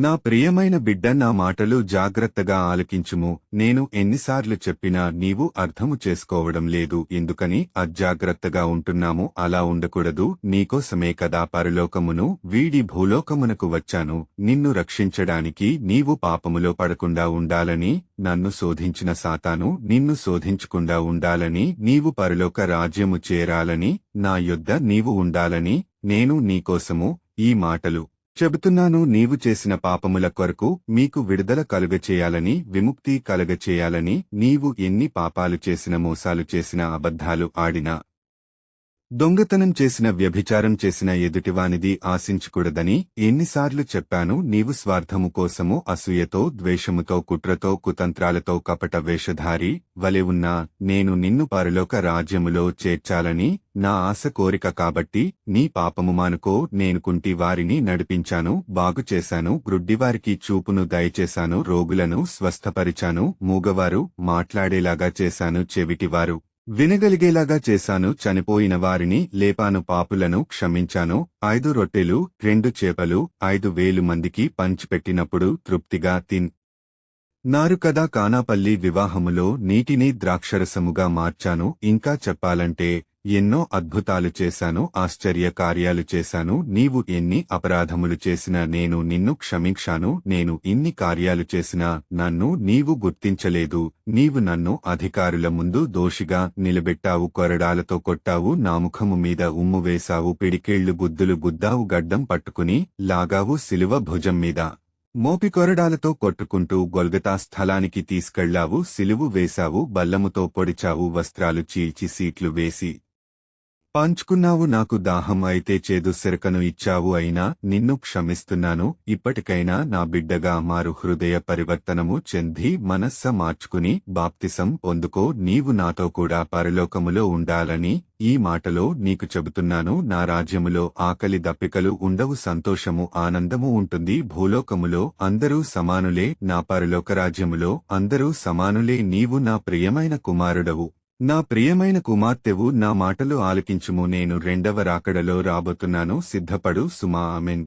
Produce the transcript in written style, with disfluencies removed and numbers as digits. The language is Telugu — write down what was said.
నా ప్రియమైన బిడ్డ, నా మాటలు జాగ్రత్తగా ఆలకించుము. నేను ఎన్నిసార్లు చెప్పినా నీవు అర్థము చేసుకోవడం లేదు. ఎందుకని అజాగ్రత్తగా ఉంటున్నాము? అలా ఉండకూడదు. నీకోసమే కదా పరలోకమును వీడి భూలోకమునకు వచ్చాను. నిన్ను రక్షించడానికి. నీవు పాపములో పడకుండా ఉండాలని, నన్ను శోధించిన సాతాను నిన్ను శోధించకుండా ఉండాలని, నీవు పరలోక రాజ్యము చేరాలని, నా యొద్ద నీవు ఉండాలని నేను నీకోసము ఈ మాటలు చెబుతున్నాను. నీవు చేసిన పాపముల కొరకు మీకు విడుదల కలుగచేయాలని, విముక్తి కలుగచేయాలని. నీవు ఎన్ని పాపాలు చేసిన, మోసాలు చేసిన, అబద్ధాలు ఆడినా, దొంగతనం చేసిన, వ్యభిచారం చేసిన ఎదుటివానిది ఆశించకూడదని ఎన్నిసార్లు చెప్పాను? నీవు స్వార్థము కోసము, అసూయతో, ద్వేషముతో, కుట్రతో, కుతంత్రాలతో, కపట వేషధారి వలె ఉన్నా నేను నిన్ను పరలోక రాజ్యములో చేర్చాలని నా ఆశ, కోరిక. కాబట్టి నీ పాపము మానుకో. నేను కుంటి వారిని నడిపించాను, బాగుచేశాను, గ్రుడ్డివారికి చూపును దయచేశాను, రోగులను స్వస్థపరిచాను, మూగవారు మాట్లాడేలాగా చేశాను, చెవిటివారు వినగలిగేలాగా చేశాను, చనిపోయిన వారిని లేపాను, పాపులను క్షమించాను. 5 రొట్టెలు 2 చేపలు 5,000 మందికి పంచిపెట్టినప్పుడు తృప్తిగా నారు కదా. కానాపల్లి వివాహములో నీటిని ద్రాక్షరసముగా మార్చాను. ఇంకా చెప్పాలంటే ఎన్నో అద్భుతాలు చేశాను, ఆశ్చర్య కార్యాలు చేశాను. నీవు ఎన్ని అపరాధములు చేసినా నేను నిన్ను క్షమించాను. నేను ఇన్ని కార్యాలు చేసినా నన్ను నీవు గుర్తించలేదు. నీవు నన్ను అధికారుల ముందు దోషిగా నిలబెట్టావు, కొరడాలతో కొట్టావు, నా ముఖము మీద ఉమ్ము వేశావు, పిడికేళ్లు బుద్ధులు గుద్దావు, గడ్డం పట్టుకుని లాగావు, సిలువ భుజం మీద మోపి కొరడాలతో కొట్టుకుంటూ గొల్గతా స్థలానికి తీసుకెళ్లావు, సిలువు వేశావు, బల్లముతో పొడిచావు, వస్త్రాలు చీల్చి సీట్లు వేసి పంచుకున్నావు. నాకు దాహం అయితే చేదు సెరకను ఇచ్చావు. అయినా నిన్ను క్షమిస్తున్నాను. ఇప్పటికైనా నా బిడ్డగా మారు, హృదయ పరివర్తనము చెంది మనస్స మార్చుకుని బాప్తిసం పొందుకో. నీవు నాతో కూడా పరలోకములో ఉండాలని ఈ మాటలో నీకు చెబుతున్నాను. నా రాజ్యములో ఆకలి దప్పికలు ఉండవు, సంతోషము, ఆనందము ఉంటుంది. భూలోకములో అందరూ సమానులే, నా పరలోక రాజ్యములో అందరూ సమానులే. నీవు నా ప్రియమైన కుమారుడవు, నా ప్రియమైన కుమార్తెవు. నా మాటలు ఆలకించుము. నేను రెండవ రాకడలో రాబోతున్నాను. సిద్ధపడు సుమా. ఆమెన్.